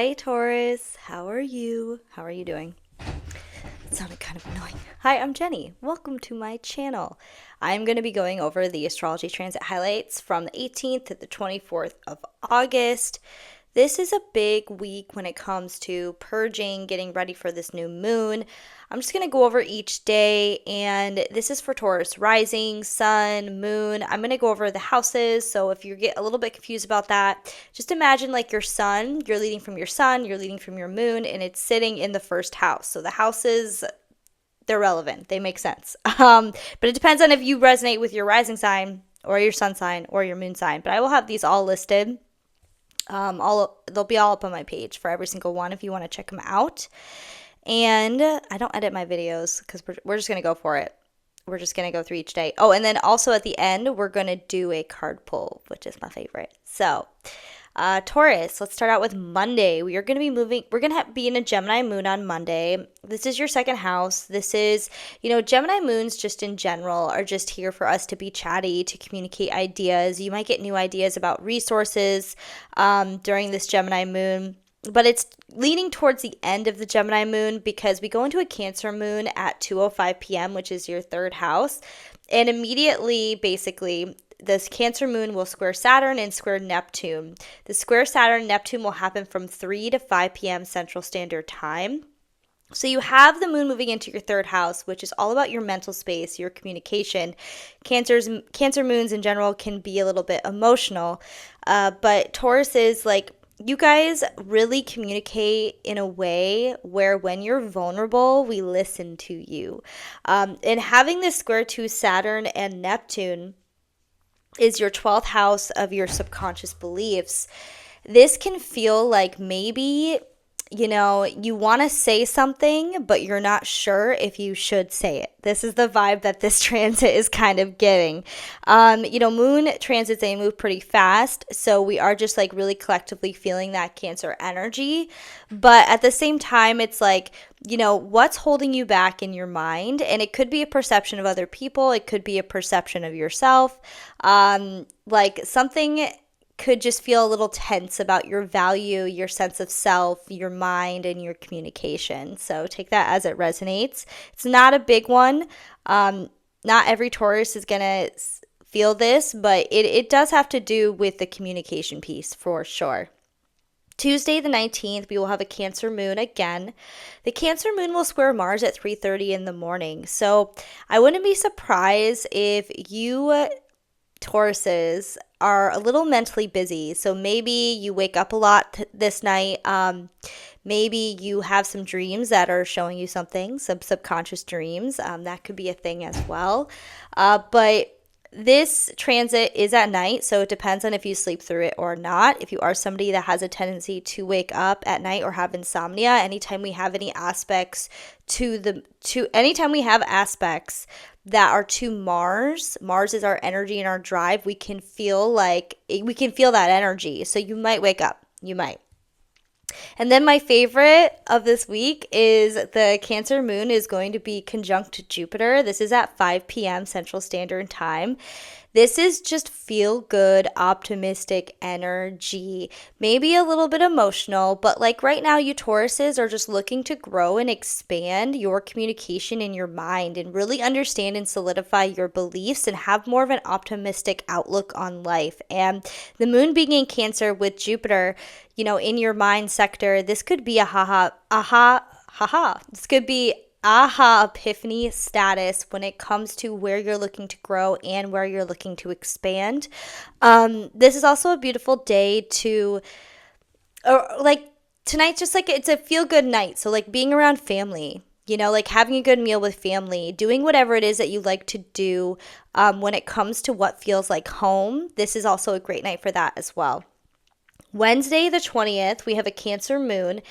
Hi Taurus, how are you? How are you doing? It sounded kind of annoying. Hi, I'm Jenny. Welcome to my channel. I'm going to be going over the astrology transit highlights from the 18th to the 24th of August. This is a big week when it comes to purging, getting ready for this new moon. I'm just going to go over each day, and this is for Taurus rising, sun, moon. I'm going to go over the houses, so if you get a little bit confused about that, just imagine like your sun, you're leading from your sun, you're leading from your moon, and it's sitting in the first house. So the houses, they're relevant, they make sense. But it depends on if you resonate with your rising sign or your sun sign or your moon sign. But I will have these all listed. They'll be all up on my page for every single one if you want to check them out. And I don't edit my videos because we're just going to go for it. We're just going to go through each day. Oh, and then also at the end, we're going to do a card pull, which is my favorite. So, Taurus, let's start out with Monday. We're going to be in a Gemini moon on Monday. This is your second house. This is, Gemini moons just in general are just here for us to be chatty, to communicate ideas. You might get new ideas about resources during this Gemini moon. But it's leaning towards the end of the Gemini moon because we go into a Cancer moon at 2:05 p.m., which is your third house. And immediately, basically, this Cancer moon will square Saturn and square Neptune. The square Saturn-Neptune will happen from 3 to 5 p.m. Central Standard Time. So you have the moon moving into your third house, which is all about your mental space, your communication. Cancer moons in general can be a little bit emotional, but Taurus is like, you guys really communicate in a way where when you're vulnerable, we listen to you. And having this square to Saturn and Neptune is your 12th house of your subconscious beliefs. This can feel like maybe you want to say something, but you're not sure if you should say it. This is the vibe that this transit is kind of giving. Moon transits, they move pretty fast. So we are just like really collectively feeling that Cancer energy. But at the same time, it's like, what's holding you back in your mind? And it could be a perception of other people. It could be a perception of yourself. Like something could just feel a little tense about your value, your sense of self, your mind, and your communication. So take that as it resonates. It's not a big one. Not every Taurus is going to feel this, but it does have to do with the communication piece for sure. Tuesday the 19th, we will have a Cancer moon again. The Cancer moon will square Mars at 3:30 in the morning. So I wouldn't be surprised if you Tauruses are a little mentally busy. So maybe you wake up a lot this night. Maybe you have some dreams that are showing you something, some subconscious dreams. That could be a thing as well. But this transit is at night, so it depends on if you sleep through it or not. If you are somebody that has a tendency to wake up at night or have insomnia, anytime we have any aspects anytime we have aspects that are to Mars is our energy and our drive, we can feel that energy. So you might wake up. You might. And then my favorite of this week is the Cancer moon is going to be conjunct Jupiter. This is at 5 p.m. Central Standard Time. This is just feel good, optimistic energy. Maybe a little bit emotional, but like right now, you Tauruses are just looking to grow and expand your communication in your mind and really understand and solidify your beliefs and have more of an optimistic outlook on life. And the moon being in Cancer with Jupiter, in your mind sector, this could be This could be aha epiphany status when it comes to where you're looking to grow and where you're looking to expand. This is also a beautiful day tonight's just like, it's a feel good night. So like being around family, like having a good meal with family, doing whatever it is that you like to do when it comes to what feels like home. This is also a great night for that as well. Wednesday the 20th, we have a Cancer moon.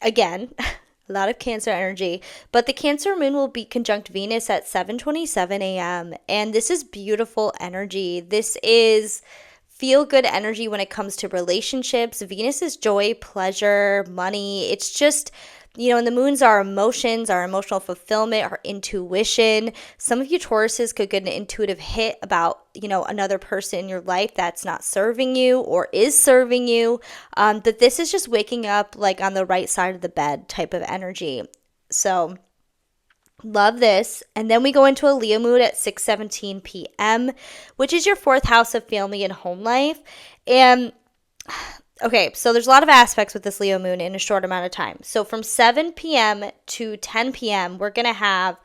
Again, a lot of Cancer energy, but the Cancer moon will be conjunct Venus at 7:27 a.m. And this is beautiful energy. This is feel good energy when it comes to relationships. Venus is joy, pleasure, money. It's just And the moon's our emotions, our emotional fulfillment, our intuition. Some of you Tauruses could get an intuitive hit about, another person in your life that's not serving you or is serving you. But this is just waking up like on the right side of the bed type of energy. So love this. And then we go into a Leo moon at 6:17 p.m., which is your fourth house of family and home life. And okay, so there's a lot of aspects with this Leo moon in a short amount of time. So from 7 p.m. to 10 p.m., we're going to have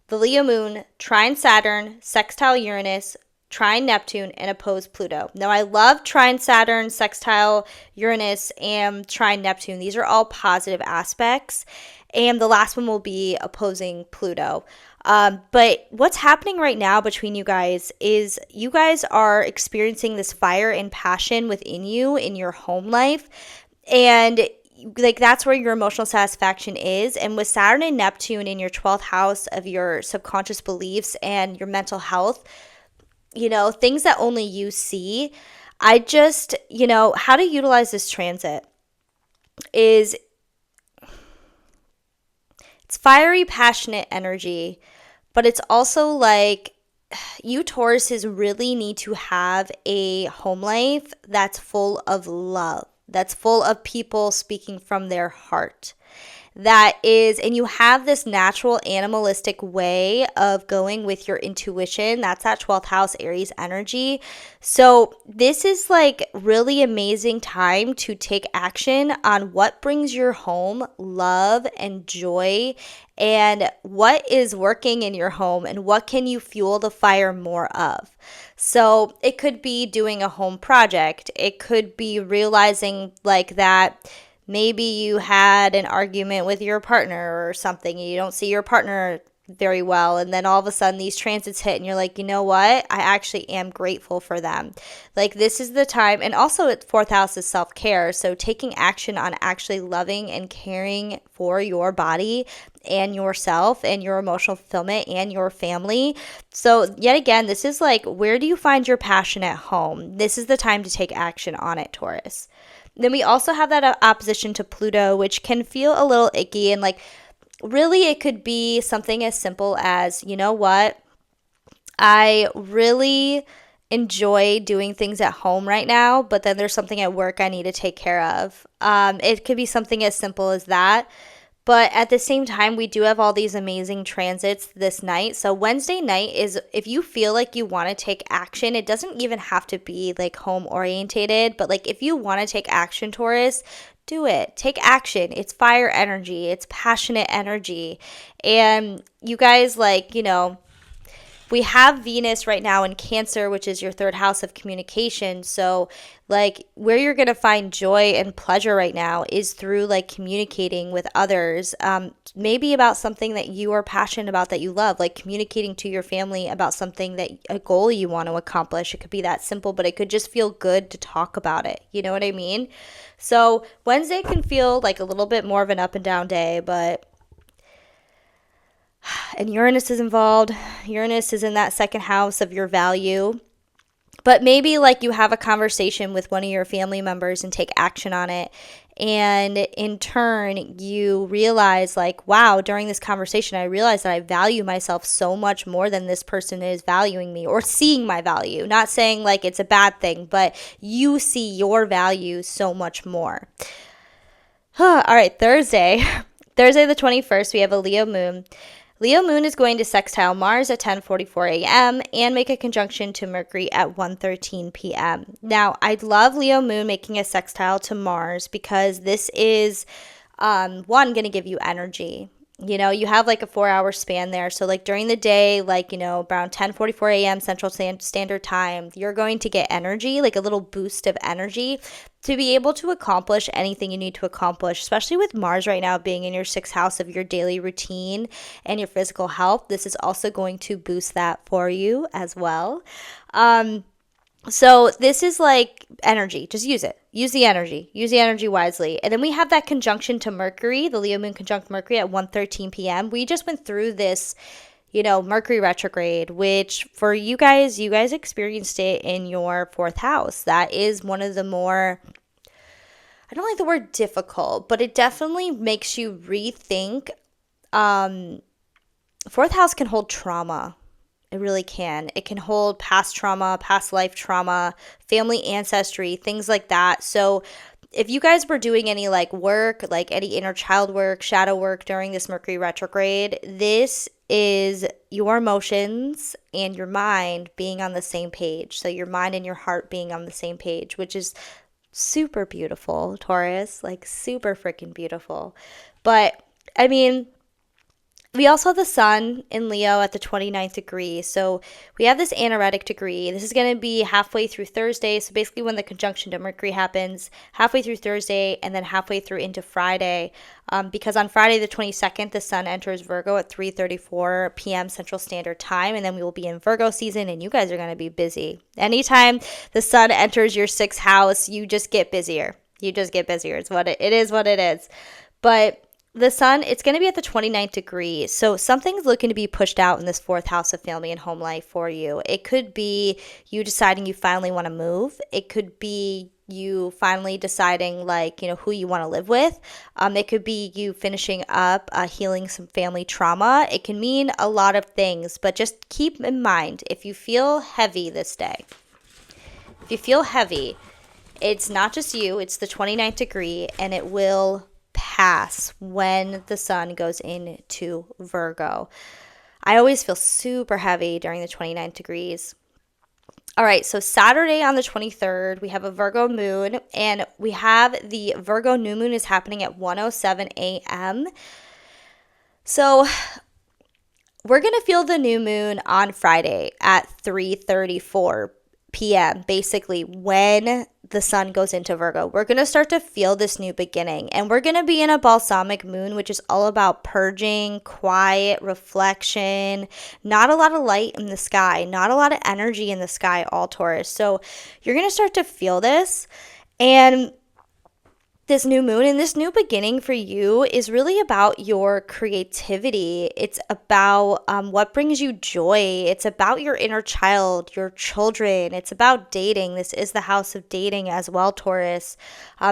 the Leo moon trine Saturn, sextile Uranus, trine Neptune, and opposed Pluto. Now, I love trine Saturn, sextile Uranus, and trine Neptune. These are all positive aspects. And the last one will be opposing Pluto. But what's happening right now between you guys is you guys are experiencing this fire and passion within you in your home life. And like that's where your emotional satisfaction is. And with Saturn and Neptune in your 12th house of your subconscious beliefs and your mental health, things that only you see, I just, how to utilize this transit is it's fiery, passionate energy, but it's also like you Tauruses really need to have a home life that's full of love, that's full of people speaking from their heart. And you have this natural animalistic way of going with your intuition. That's that 12th house Aries energy. So this is like really amazing time to take action on what brings your home love and joy, and what is working in your home and what can you fuel the fire more of. So it could be doing a home project. It could be realizing like that maybe you had an argument with your partner or something and you don't see your partner very well, and then all of a sudden these transits hit and you're like, you know what, I actually am grateful for them. Like this is the time. And also fourth house is self-care, so taking action on actually loving and caring for your body and yourself and your emotional fulfillment and your family. So yet again, this is like, where do you find your passion at home? This is the time to take action on it, Taurus. Then we also have that opposition to Pluto, which can feel a little icky. And like, really, it could be something as simple as, you know what? I really enjoy doing things at home right now, but then there's something at work I need to take care of. It could be something as simple as that. But at the same time, we do have all these amazing transits this night. So Wednesday night is, if you feel like you want to take action, it doesn't even have to be like home orientated, but like if you want to take action, Taurus, do it. Take action. It's fire energy. It's passionate energy. And you guys, like, we have Venus right now in Cancer, which is your third house of communication. So like where you're going to find joy and pleasure right now is through like communicating with others, maybe about something that you are passionate about, that you love, like communicating to your family about something that a goal you want to accomplish. It could be that simple, but it could just feel good to talk about it. You know what I mean? So Wednesday can feel like a little bit more of an up and down day, and Uranus is involved. Uranus is in that second house of your value. But maybe like you have a conversation with one of your family members and take action on it. And in turn, you realize like, wow, during this conversation, I realized that I value myself so much more than this person is valuing me or seeing my value. Not saying like it's a bad thing, but you see your value so much more. All right, Thursday the 21st, we have a Leo moon. Leo moon is going to sextile Mars at 10:44 a.m. and make a conjunction to Mercury at 1:13 p.m. Now, I'd love Leo moon making a sextile to Mars because this is, going to give you energy. You have like a 4-hour span there. So like during the day, like, around 10:44 a.m. Central Standard Time, you're going to get energy, like a little boost of energy to be able to accomplish anything you need to accomplish, especially with Mars right now being in your 6th house of your daily routine and your physical health. This is also going to boost that for you as well. So this is like energy. Just use it. Use the energy. Use the energy wisely. And then we have that conjunction to Mercury, the Leo moon conjunct Mercury at 1:13 p.m. We just went through this, Mercury retrograde, which for you guys experienced it in your 4th house. That is one of the more, I don't like the word difficult, but it definitely makes you rethink. Fourth house can hold trauma. It really can. It can hold past trauma, past life trauma, family ancestry, things like that. So if you guys were doing any like work, like any inner child work, shadow work during this Mercury retrograde, this is your emotions and your mind being on the same page. So your mind and your heart being on the same page, which is super beautiful, Taurus, like super freaking beautiful. But I mean, we also have the sun in Leo at the 29th degree. So we have this anaretic degree. This is going to be halfway through Thursday. So basically when the conjunction to Mercury happens, halfway through Thursday and then halfway through into Friday. Because on Friday the 22nd, the sun enters Virgo at 3:34 p.m. Central Standard Time. And then we will be in Virgo season and you guys are going to be busy. Anytime the sun enters your sixth house, you just get busier. You just get busier. It is what it is. But the sun, it's going to be at the 29th degree. So something's looking to be pushed out in this fourth house of family and home life for you. It could be you deciding you finally want to move. It could be you finally deciding like, who you want to live with. It could be you finishing up healing some family trauma. It can mean a lot of things, but just keep in mind, if you feel heavy this day, if you feel heavy, it's not just you, it's the 29th degree and it will pass when the sun goes into Virgo. I always feel super heavy during the 29th degrees. All right, so Saturday on the 23rd, we have a Virgo moon, and we have the Virgo new moon is happening at 1:07 a.m. So we're going to feel the new moon on Friday at 3:34 p.m., basically when the sun goes into Virgo. We're going to start to feel this new beginning, and we're going to be in a balsamic moon, which is all about purging, quiet, reflection, not a lot of light in the sky, not a lot of energy in the sky, all Taurus. So you're going to start to feel this, and this new moon and this new beginning for you is really about your creativity. It's about what brings you joy. It's about your inner child, your children. It's about dating. This is the house of dating as well, Taurus,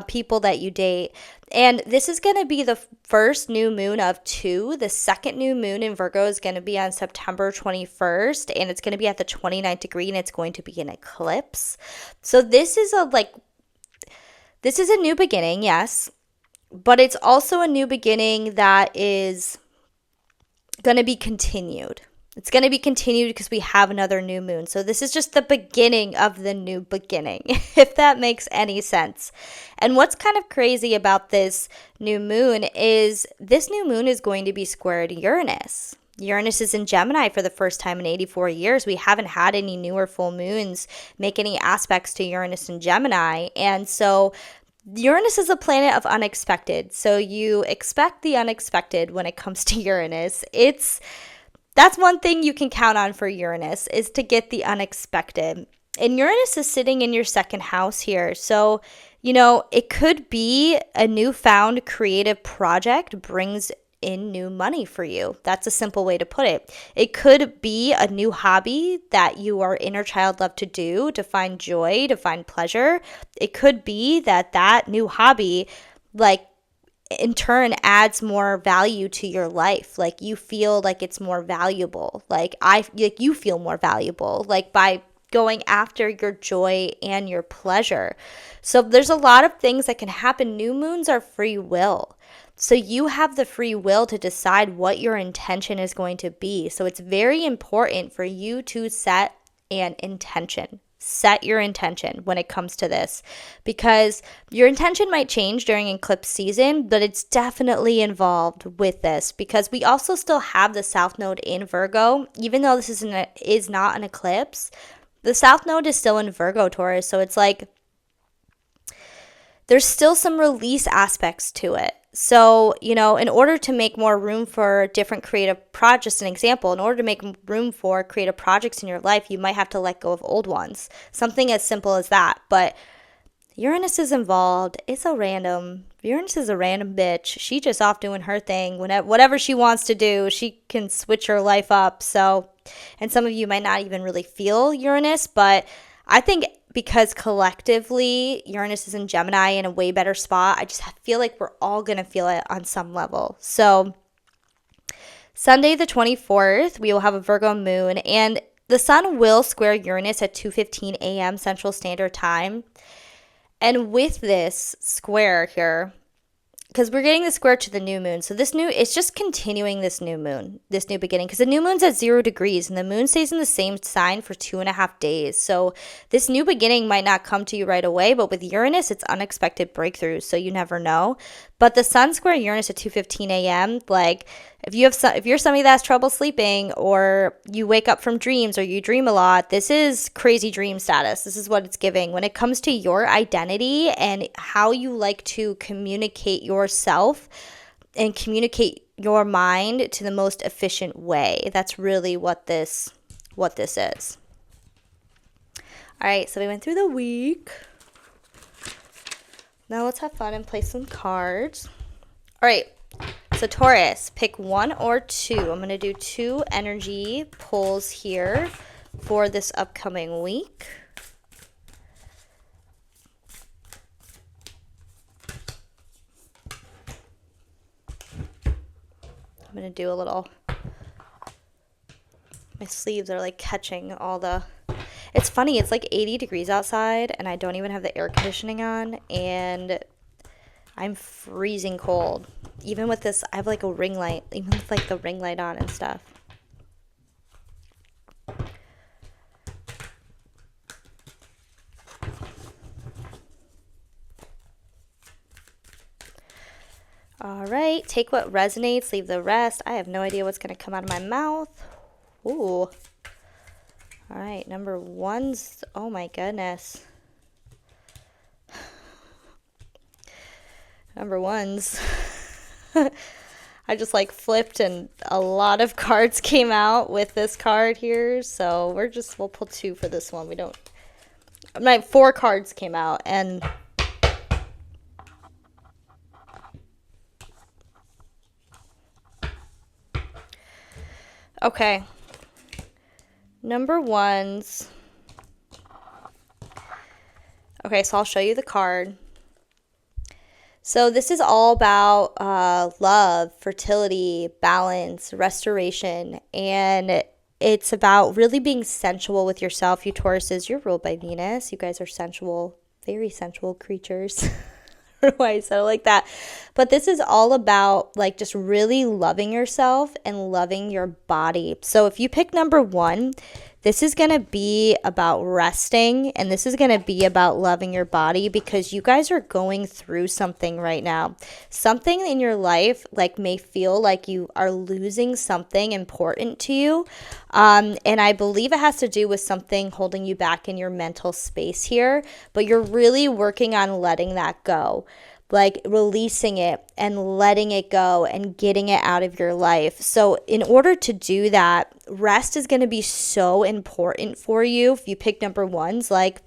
people that you date. And this is going to be the first new moon of two. The second new moon in Virgo is going to be on September 21st, and it's going to be at the 29th degree, and it's going to be an eclipse. So this is a new beginning, yes, but it's also a new beginning that is going to be continued. It's going to be continued because we have another new moon. So this is just the beginning of the new beginning, if that makes any sense. And what's kind of crazy about this new moon is this new moon is going to be squared Uranus. Uranus is in Gemini for the first time in 84 years. We haven't had any newer full moons make any aspects to Uranus and Gemini. And so Uranus is a planet of unexpected. So you expect the unexpected when it comes to Uranus. That's one thing you can count on for Uranus, is to get the unexpected. And Uranus is sitting in your second house here. So, it could be a newfound creative project brings in new money for you. That's a simple way to put it. It could be a new hobby that your inner child love to do, to find joy, to find pleasure. It could be that new hobby, like, in turn adds more value to your life. Like, you feel like it's more valuable. You feel more valuable, like, by going after your joy and your pleasure. So there's a lot of things that can happen. New moons are free will. So you have the free will to decide what your intention is going to be. So it's very important for you to set an intention. Set your intention when it comes to this, because your intention might change during eclipse season, but it's definitely involved with this, because we also still have the South Node in Virgo. Even though this is not an eclipse, the South Node is still in Virgo, Taurus. So it's like there's still some release aspects to it. So, in order to make more room for different creative projects, an example, in order to make room for creative projects in your life, you might have to let go of old ones. Something as simple as that. But Uranus is involved. It's a random. Uranus is a random bitch. She just off doing her thing. Whatever she wants to do, she can switch her life up. So, and some of you might not even really feel Uranus, but I think because collectively Uranus is in Gemini in a way better spot. I just feel like we're all going to feel it on some level. So Sunday the 24th, we will have a Virgo moon, and the sun will square Uranus at 2:15 a.m. Central Standard Time. And with this square here, because we're getting the square to the new moon. So it's just continuing this new moon, this new beginning, because the new moon's at 0 degrees and the moon stays in the same sign for 2.5 days. So this new beginning might not come to you right away, but with Uranus, it's unexpected breakthroughs. So you never know. But the sun square Uranus at 2:15 a.m., like if you're somebody that has trouble sleeping, or you wake up from dreams, or you dream a lot, this is crazy dream status. This is what it's giving. When it comes to your identity and how you like to communicate yourself and communicate your mind to the most efficient way. That's really what this is. All right, so we went through the week. Now let's have fun and play some cards. All right, so Taurus, pick one or two. I'm going to do 2 energy pulls here for this upcoming week. I'm going to do a little, my sleeves are like catching all the, it's funny, it's like 80 degrees outside and I don't even have the air conditioning on and I'm freezing cold. Even with this, I have like a ring light, even with like the ring light on and stuff. All right, take what resonates, leave the rest. I have no idea what's going to come out of my mouth. Ooh. All right, number 1's, oh my goodness. Number 1's. I just like flipped and a lot of cards came out with this card here. So we'll pull 2 for this one. 4 cards came out and okay. Number 1's. Okay, so I'll show you the card. So this is all about love, fertility, balance, restoration, and it's about really being sensual with yourself. You Tauruses, you're ruled by Venus. You guys are sensual, very sensual creatures. I don't know why I said it like that. But this is all about like just really loving yourself and loving your body. So if you pick number 1, this is going to be about resting and this is going to be about loving your body because you guys are going through something right now. Something in your life like may feel like you are losing something important to you. And I believe it has to do with something holding you back in your mental space here, but you're really working on letting that go. Like releasing it and letting it go and getting it out of your life. So in order to do that, rest is going to be so important for you. If you pick number 1's, like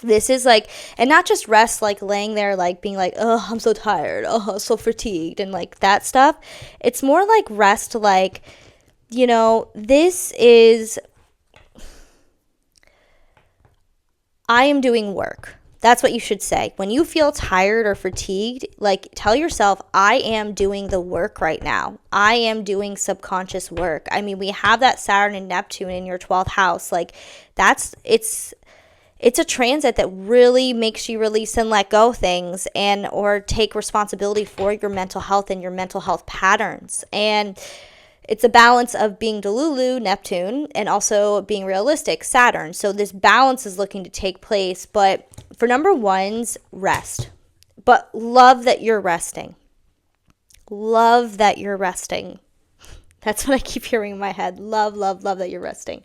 this is like, and not just rest, like laying there, like being like, oh, I'm so tired. Oh, so fatigued and like that stuff. It's more like rest, like, you know, this is, I am doing work. That's what you should say. When you feel tired or fatigued, like tell yourself, I am doing the work right now. I am doing subconscious work. I mean, we have that Saturn and Neptune in your 12th house. Like it's a transit that really makes you release and let go things and or take responsibility for your mental health and your mental health patterns. And it's a balance of being Delulu, Neptune, and also being realistic, Saturn. So this balance is looking to take place. But for number 1's, rest. But love that you're resting. Love that you're resting. That's what I keep hearing in my head. Love, love, love that you're resting.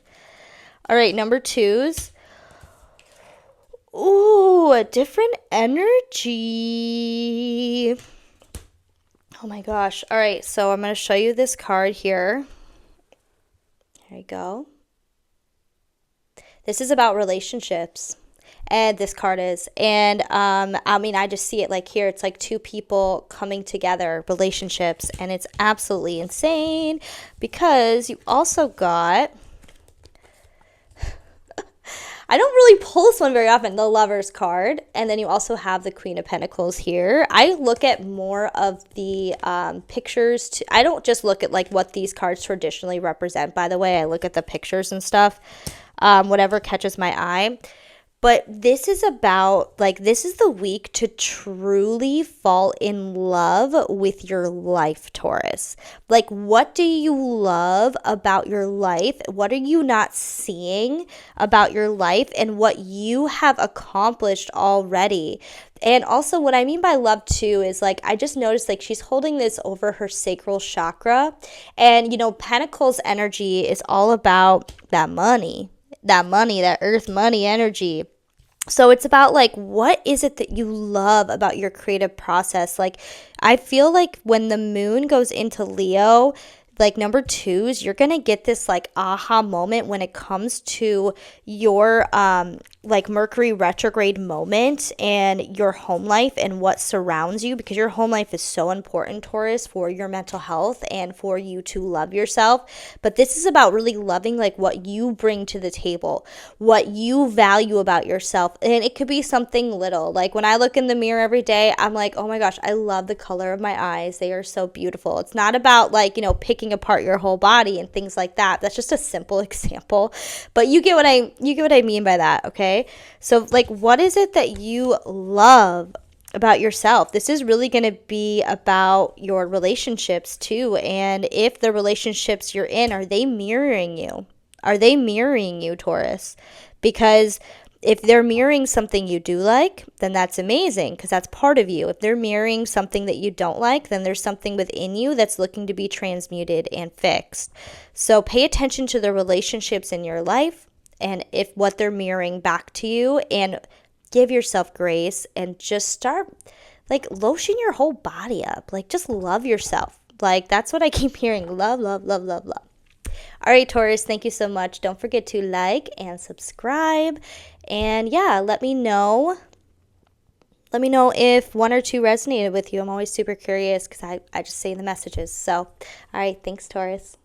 All right, number 2's. Ooh, a different energy. Oh my gosh. All right, so I'm going to show you this card here. There you go. This is about relationships. And this card is. And I mean, I just see it like here. It's like 2 people coming together, relationships. And it's absolutely insane because you also got... I don't really pull this one very often, the Lover's card. And then you also have the Queen of Pentacles here. I look at more of the pictures. I don't just look at like what these cards traditionally represent, by the way. I look at the pictures and stuff, whatever catches my eye. But this is about, like, this is the week to truly fall in love with your life, Taurus. Like, what do you love about your life? What are you not seeing about your life and what you have accomplished already? And also, what I mean by love, too, is, like, I just noticed, like, she's holding this over her sacral chakra. And, you know, Pentacles energy is all about that money, that earth money energy. So it's about like, what is it that you love about your creative process? Like, I feel like when the moon goes into Leo, like number 2s, you're going to get this like aha moment when it comes to your like Mercury retrograde moment and your home life and what surrounds you, because your home life is so important, Taurus, for your mental health and for you to love yourself. But this is about really loving like what you bring to the table, what you value about yourself. And it could be something little. Like when I look in the mirror every day, I'm like, oh my gosh, I love the color of my eyes. They are so beautiful. It's not about like, you know, picking apart your whole body and things like that. That's just a simple example. But you get what I mean by that, okay? So like, what is it that you love about yourself? This is really going to be about your relationships too. And if the relationships you're in, are they mirroring you? Are they mirroring you, Taurus? Because if they're mirroring something you do like, then that's amazing because that's part of you. If they're mirroring something that you don't like, then there's something within you that's looking to be transmuted and fixed. So pay attention to the relationships in your life and if what they're mirroring back to you, and give yourself grace and just start like lotion your whole body up. Like just love yourself. Like that's what I keep hearing. Love, love, love, love, love. All right, Taurus, thank you so much. Don't forget to like and subscribe. And yeah, let me know. Let me know if 1 or 2 resonated with you. I'm always super curious because I just say the messages. So, all right, thanks, Taurus.